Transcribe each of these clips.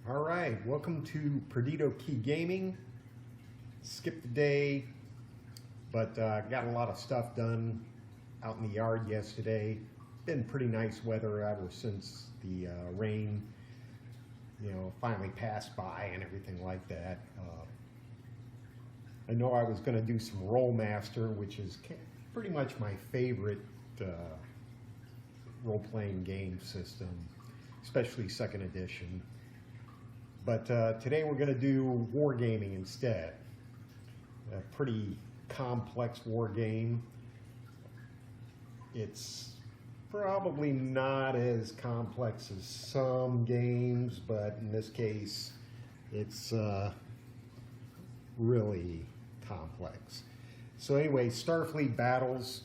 All right, welcome to Perdido Key Gaming. Skipped the day, but got a lot of stuff done out in the yard yesterday. Been pretty nice weather ever since the rain, finally passed by and everything like that. I know I was going to do some Rollmaster, which is pretty much my favorite role-playing game system, especially second edition. But today we're going to do wargaming instead. A pretty complex war game. It's probably not as complex as some games, but in this case, it's really complex. So anyway, Starfleet Battles.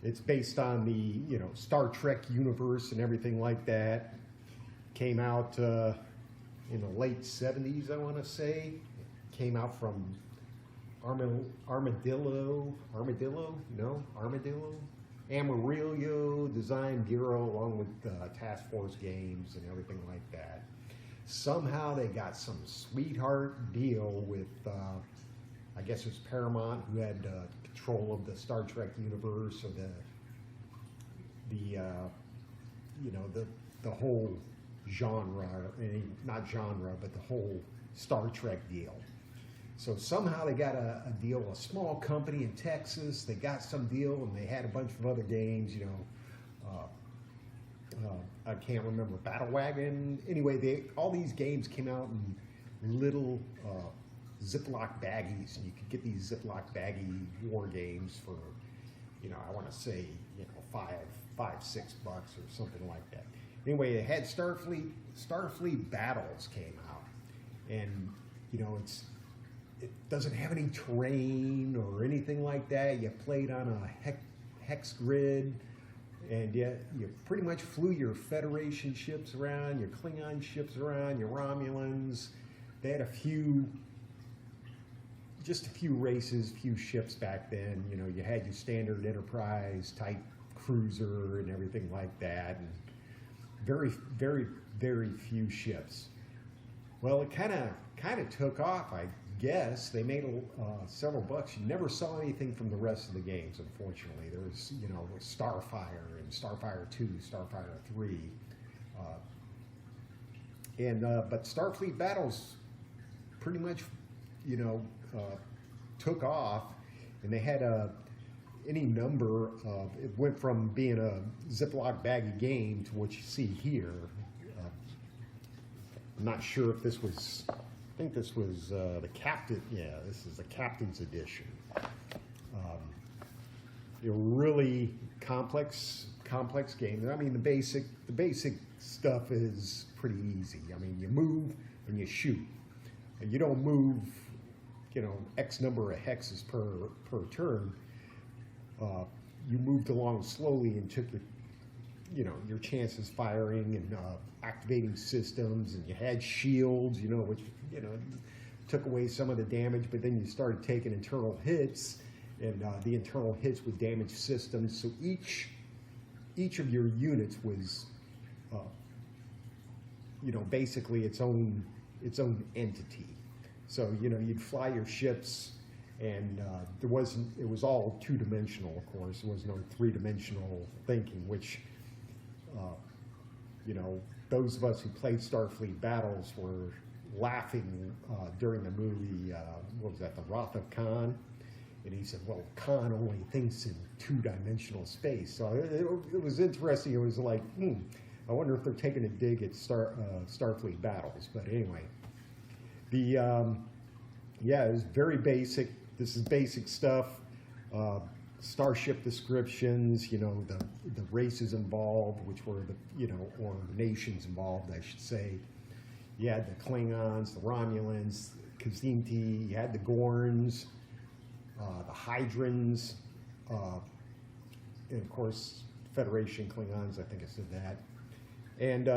It's based on the Star Trek universe and everything like that. Came out in the late 70s, I want to say. It came out from Amarillo Design Bureau, along with Task Force Games and everything like that. Somehow they got some sweetheart deal with, I guess it was Paramount, who had control of the Star Trek universe, or the whole genre, not genre, but the whole Star Trek deal. So somehow they got a deal, a small company in Texas, they got some deal, and they had a bunch of other games, I can't remember, Battle Wagon. Anyway, all these games came out in little Ziploc baggies, and you could get these Ziploc baggy war games for, I want to say, $5, $6 or something like that. Anyway, it had Starfleet Battles came out, and it doesn't have any terrain or anything like that. You played on a hex grid, and you pretty much flew your Federation ships around, your Klingon ships around, your Romulans. They had just a few races, few ships back then. You had your standard Enterprise type cruiser and everything like that, and very, very, very few ships. Well, it kind of took off, I guess. They made several bucks. You never saw anything from the rest of the games, unfortunately. There was, Starfire and Starfire 2, Starfire 3. But Starfleet Battles pretty much, took off, and they had any number of, it went from being a Ziploc baggy game to what you see here. I'm not sure if this was, I think this was the Captain, yeah, this is the Captain's Edition. Really complex game. I mean, the basic stuff is pretty easy. I mean, you move and you shoot. And you don't move, X number of hexes per turn. You moved along slowly and took your chances firing and activating systems, and you had shields, which took away some of the damage. But then you started taking internal hits, and the internal hits would damage systems. So each of your units was, basically its own entity. So you'd fly your ships, and it was all two-dimensional, of course. There was no three-dimensional thinking, which those of us who played Starfleet Battles were laughing during the movie, what was that, The Wrath of Khan? And he said, well, Khan only thinks in two-dimensional space. So it was interesting. It was like, I wonder if they're taking a dig at Starfleet Battles. But anyway, it was very basic. This is basic stuff. Starship descriptions, the races involved, which were or nations involved, I should say. You had the Klingons, the Romulans, Kzinti, you had the Gorns, the Hydrons, and of course, Federation Klingons, I think I said that. And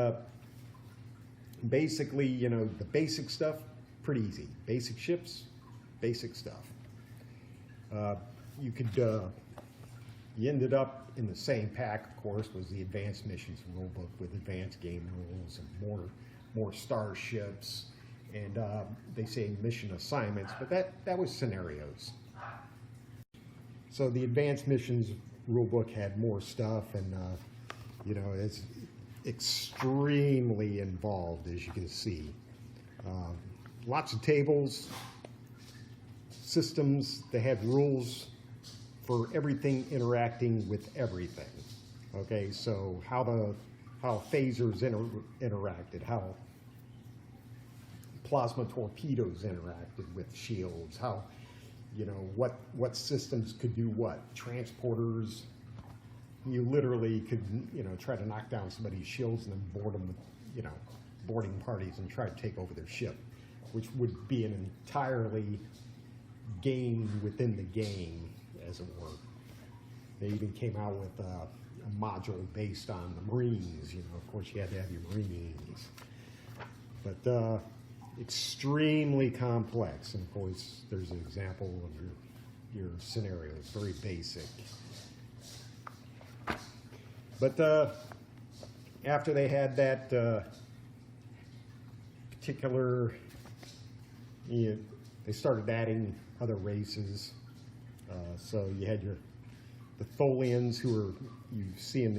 basically, the basic stuff, pretty easy. Basic ships, basic stuff. You ended up in the same pack, of course, was the Advanced Missions rulebook with advanced game rules and more starships, and they say mission assignments, but that was scenarios. So the advanced missions rulebook had more stuff, and you know, it's extremely involved, as you can see. Lots of tables, systems. They had rules for everything interacting with everything. Okay, so how phasers interacted, how plasma torpedoes interacted with shields, how, you know, what systems could do what. Transporters, you literally could, you know, try to knock down somebody's shields and then board them with, you know, boarding parties and try to take over their ship, which would be an entirely game within the game, as it were. They even came out with a module based on the Marines. You know, of course, you had to have your Marines. But extremely complex. And of course, there's an example of your scenarios, very basic. But after they had that particular, you know, they started adding other races. So you had the Tholians, who are, you see in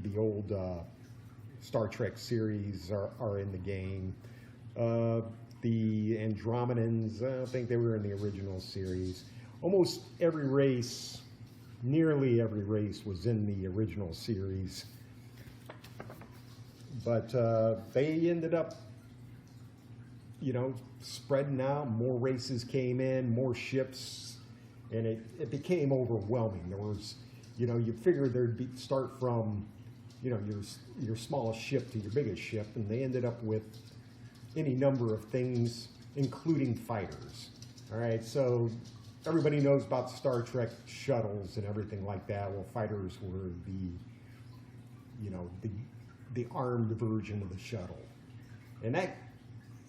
the old Star Trek series are in the game. The Andromedans, I think they were in the original series. Almost every race, nearly every race was in the original series. But they ended up, you know, spreading out. More races came in, more ships, and it became overwhelming. There was, you know, you figured there'd start from, you know, your smallest ship to your biggest ship, and they ended up with any number of things, including fighters. All right, so everybody knows about Star Trek shuttles and everything like that. Well, fighters were the, you know, the armed version of the shuttle, and that,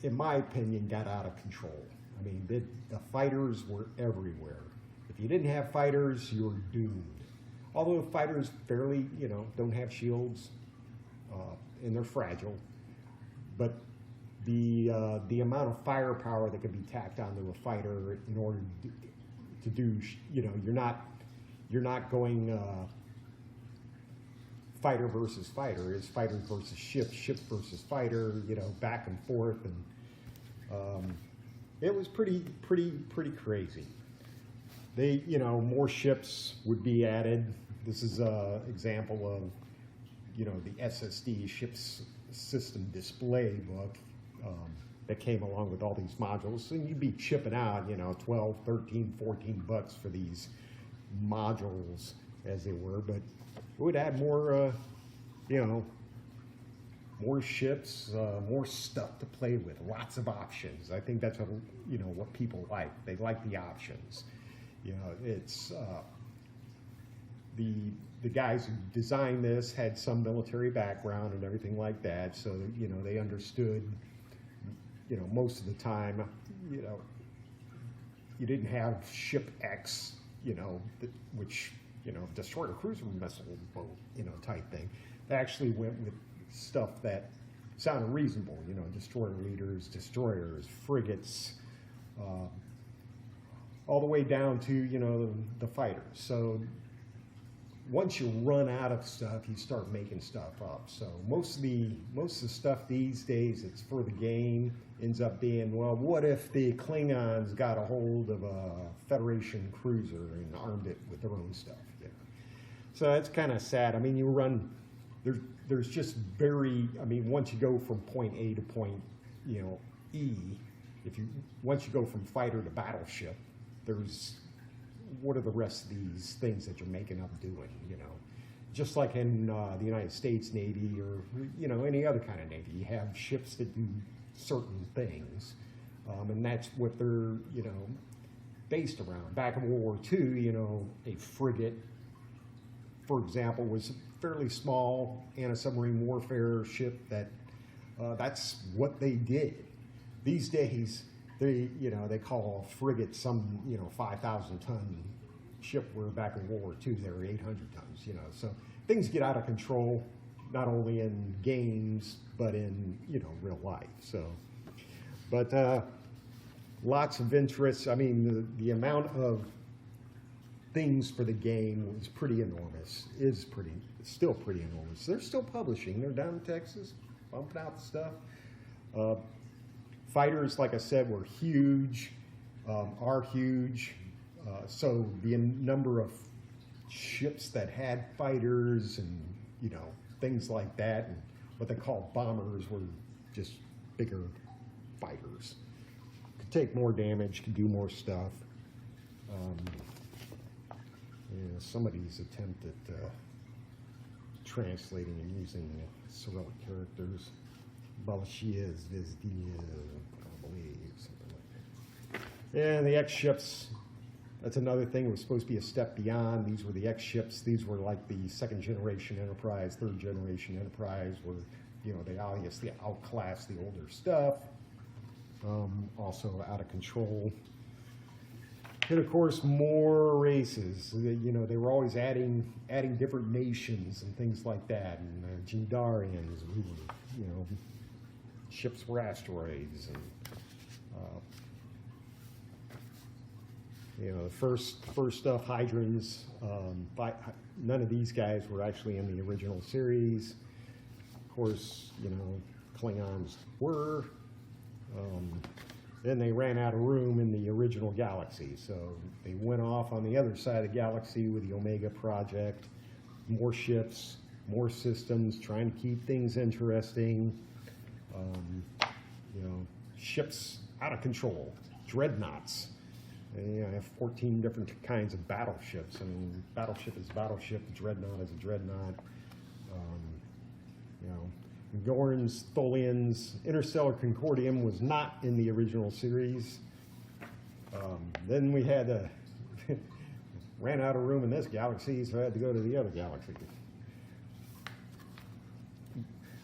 in my opinion, got out of control. I mean, the fighters were everywhere. If you didn't have fighters, you were doomed. Although fighters fairly, you know, don't have shields, and they're fragile, but the amount of firepower that can be tacked onto a fighter in order to do, you know, you're not going fighter versus fighter. It's fighter versus ship, ship versus fighter, you know, back and forth, and it was pretty crazy. They, you know, more ships would be added. This is an example of, you know, the SSD ships system display book that came along with all these modules. And you'd be chipping out, you know, 12, 13, 14 bucks for these modules, as they were. But it would add more, you know, more ships, more stuff to play with, lots of options. I think that's what, you know, what people like. They like the options. You know, it's the guys who designed this had some military background and everything like that, so you know, they understood. You know, most of the time, you know, you didn't have ship X, you know, which, you know, destroyer cruiser missile boat, you know, type thing. They actually went with stuff that sounded reasonable. You know, destroyer leaders, destroyers, frigates. All the way down to, you know, the fighters. So once you run out of stuff, you start making stuff up. So most of the stuff these days, it's for the game, ends up being, well, what if the Klingons got a hold of a Federation cruiser and armed it with their own stuff? You know? So that's kind of sad. I mean, you run, there's just very, I mean, once you go from point A to point, you know, E, once you go from fighter to battleship, there's, what are the rest of these things that you're making up doing, you know? Just like in the United States Navy, or, you know, any other kind of Navy, you have ships that do certain things, and that's what they're, you know, based around. Back in World War II, you know, a frigate, for example, was a fairly small anti-submarine warfare ship that, that's what they did. These days, they call a frigate some, you know, 5,000 ton ship, where back in World War II they were 800 tons, you know. So things get out of control. not only in games, but in, real life. So, but lots of interest. I mean, the amount of things for the game was pretty enormous, still pretty enormous. They're still publishing. They're down in Texas, bumping out the stuff. Fighters, like I said, were huge, are huge. So the number of ships that had fighters and, things like that, and what they call bombers were just bigger fighters. Could take more damage, could do more stuff. Somebody's attempt at translating and using Cyrillic characters. Balashia is I believe, something like that. And the X ships, that's another thing. It was supposed to be a step beyond. These were the X ships. These were like the second generation Enterprise, third generation Enterprise, where they obviously outclassed the older stuff. Also out of control. And of course, more races. They were always adding different nations and things like that. And Jindarians, who were, ships were asteroids, and the first stuff, Hydrons. None of these guys were actually in the original series. Of course, Klingons were. Then they ran out of room in the original galaxy, so they went off on the other side of the galaxy with the Omega Project. More ships, more systems, trying to keep things interesting. Ships out of control, dreadnoughts. And, I have 14 different kinds of battleships. I mean, battleship is battleship, dreadnought is a dreadnought. Gorns, Tholians, Interstellar Concordium was not in the original series. Then we had ran out of room in this galaxy, so I had to go to the other galaxy.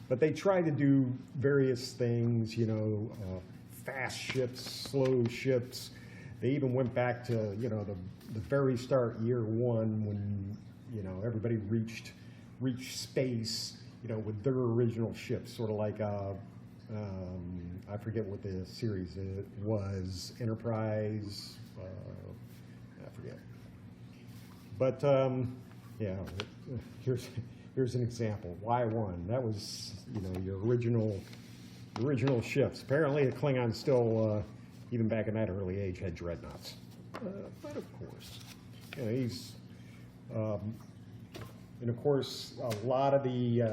But they tried to do various things, fast ships, slow ships. They even went back to, the very start, year one, when, everybody reached space, with their original ships, sort of like, I forget what the series it was, Enterprise, I forget. But, here's an example, Y1, that was, your original ships. Apparently the Klingons still, even back in that early age, had dreadnoughts. But of course, he's, and of course, a lot of the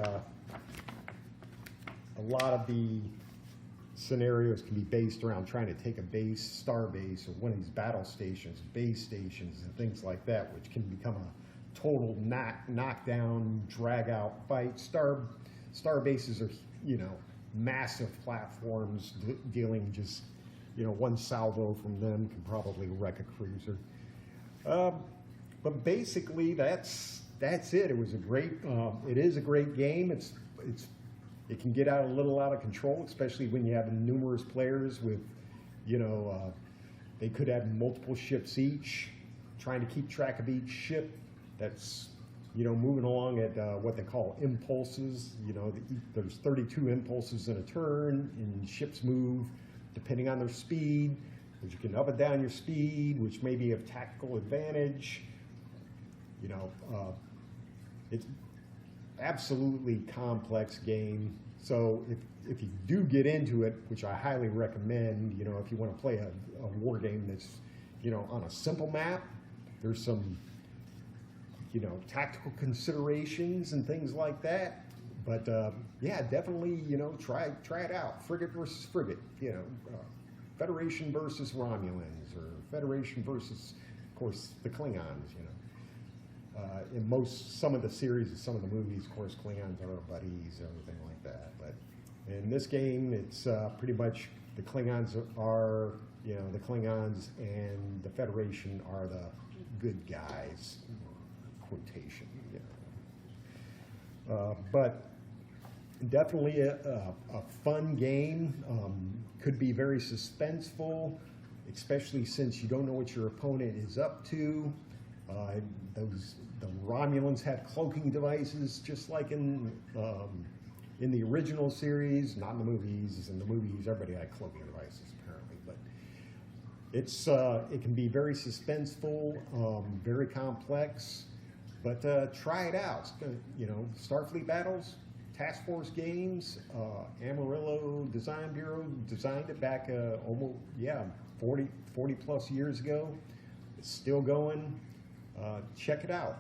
scenarios can be based around trying to take a base, star base, or one of these battle stations, base stations, and things like that, which can become a total knockdown, drag-out fight. Star bases are, massive platforms dealing just, one salvo from them can probably wreck a cruiser. But basically, that's it. It was a great. It is a great game. It can get a little out of control, especially when you have numerous players with, they could have multiple ships each, trying to keep track of each ship that's, moving along at what they call impulses. There's 32 impulses in a turn, and ships move depending on their speed. But you can up and down your speed, which may be of tactical advantage. It's absolutely complex game. So if you do get into it, which I highly recommend, if you want to play a war game that's, on a simple map, there's some, tactical considerations and things like that. But yeah, definitely, try it out. Frigate versus frigate, Federation versus Romulans, or Federation versus, of course, the Klingons, in some of the series and some of the movies, of course, Klingons are buddies, everything like that. But in this game, it's pretty much the Klingons are, the Klingons, and the Federation are the good guys, quotation, but definitely a fun game. Could be very suspenseful, especially since you don't know what your opponent is up to. The Romulans had cloaking devices, just like in the original series, not in the movies. In the movies, everybody had cloaking devices apparently, but it can be very suspenseful, very complex. But try it out. It's gonna, Starfleet Battles, Task Force Games, Amarillo Design Bureau designed it back almost 40 plus years ago. It's still going. Check it out.